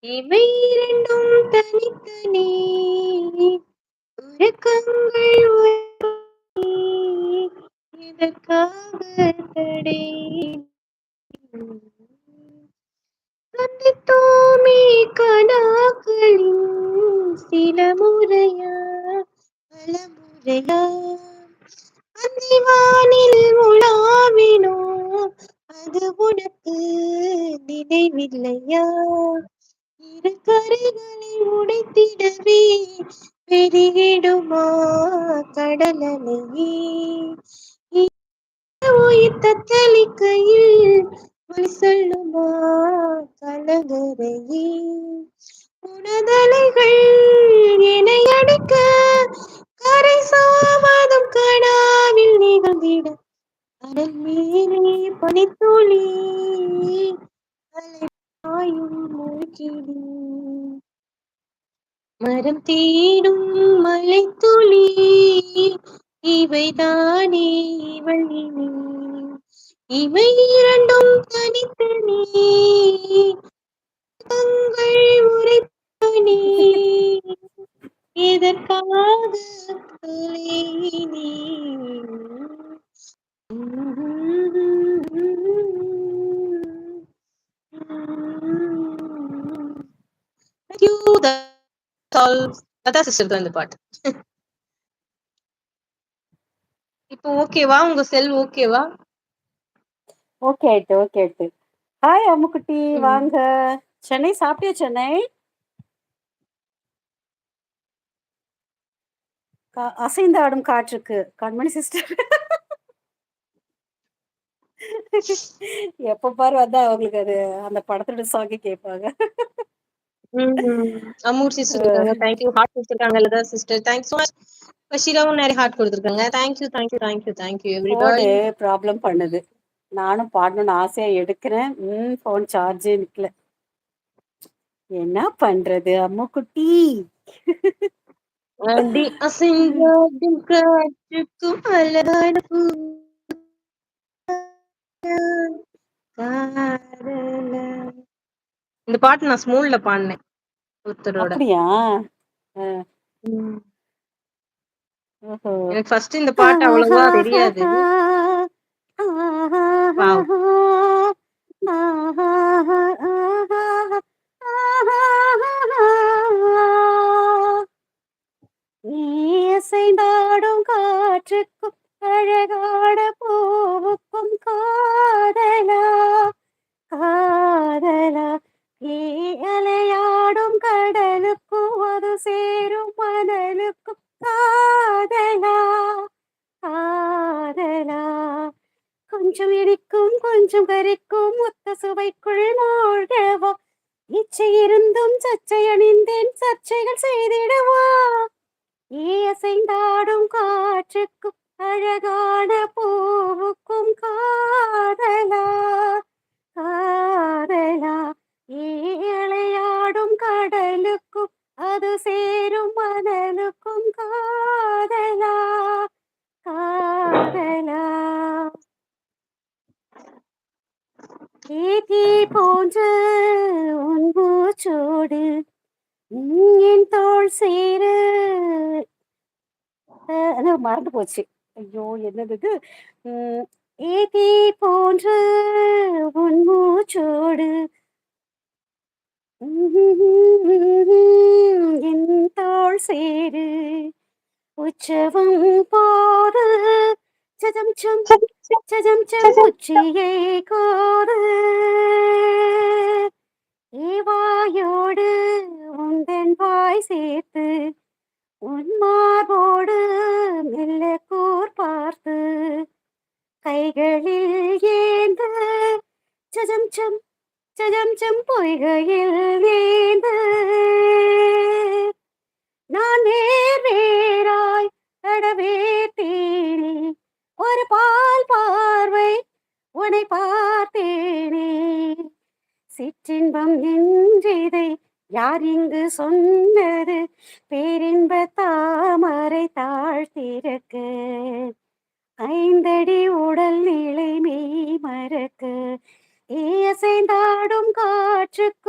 இவை இரண்டும் தனித்தனி உறக்கங்கள் உறங்கி எதற்காக தடை சந்தித்தோமே கனாக்களின் சில முறையா பல முறையா அந்திவானில் உலாவினோ அது உனக்கு நினைவில்லையா இரு கரைகளை உடைத்திடவே பெருகிடுமா கடலலையே உயிர் தத்தளிக்கையில் வழி சொல்லுமா கலங்கரையே உனதலைகள் என்னை அடிக்க கரை சாவதும் கனாவில் நிகழ்ந்திட கடல் மேலே பனித்துளி அலைப்பாயும் மூழ்கிடு மரம் தேடும் மலைத்துளி இவைதானே இவள் இனி இவை இரண்டும் தனித்தனி தங்கள் உரைத்தனி எதற்காக தொலைநீ அதான் சிஸ்டர் தான் இந்த பாட்டு. இப்போ ஓகேவா? உங்க செல் ஓகேவா? ஓகே ஆயிட்டு. ஹாய் அம்முக்குட்டி, வாங்க. சென்னை சாப்பிட்டியா? சென்னை அசைந்து ஆடும் காற்றுக்கு கண்மணி சிஸ்டர் எப்ப பாரு வந்தா அவங்களுக்கு அது அந்த படத்தோட சாங்கி கேட்பாங்க. அம்மூர் சிஸ்டர் இருக்காங்க. Thank you. ஹார்ட் கொடுத்திருக்காங்க Latha sister. Thank so much. பஷீராவும் நிறைய ஹார்ட் கொடுத்திருக்காங்க. Thank you everybody. ப்ராப்ளம் பண்ணுது. நானும் பாடணும்னு ஆசையா எடுக்கிறேன். போன் சார்ஜே நிக்கல. என்ன பண்றது அம்முக்குட்டி? அடி அசைந்தாடும் காற்றுக்கும் அழகான பூ இந்த பாட்டு நான் ஸ்மூல்ல பாடினேன் ஒருத்தரோட. அப்படியா? எனக்கு ஃபர்ஸ்ட் இந்த பாட்டு அவ்வளவா தெரியாது. வாவ். நீ அசைந்தாடும் காற்றுக்கும் அழகான பூவுக்கும் காதலா காதலா நீ அலையாடும் கடலுக்கும் அது சேரும் மணலுக்கும் காதலா காதலா கொஞ்சம் இனிக்கும் கொஞ்சம் கரிக்கும் மொத்த சுவைக்குள் மூழ்கவா இச்சை இருந்தும் சர்ச்சை அணிந்தேன் சர்ச்சைகள் செய்திடவா அசைந்தாடும் காற்றுக்கும் அழகான பூவுக்கும் காதலா காதலா இளையாடும் கடலுக்கும் அது சேரும் மணலுக்கும் காதலா காதலா தீ போன்ற உன் மூச்சோடு என் தோள் சேர மறந்து போச்சு. ஐயோ என்னது ஏகி போன்ற உன் மூச்சோடு என் தோள் சேரு உற்சவம் போது சஜம் சம் உச்சியை கோரு ஏவாயோடு உந்தன் வாய் சேர்த்து உன்மார்போடு மெல்ல கூர் பார்த்து கைகளில் ஏந்து சஜம் பொய்கையில் ஏந்து நான் வேறாய் அடவே தேனே ஒரு பால் பார்வை உன்னை பார்த்தேனே சிற்றின்பம் என்றதை யார் இங்கு சொன்னது பேரின்ப தாமரை தாழ்த்திருக்க 5 அடி உடல் நிலை மெய் மறக்க அசைந்தாடும் காற்றுக்கு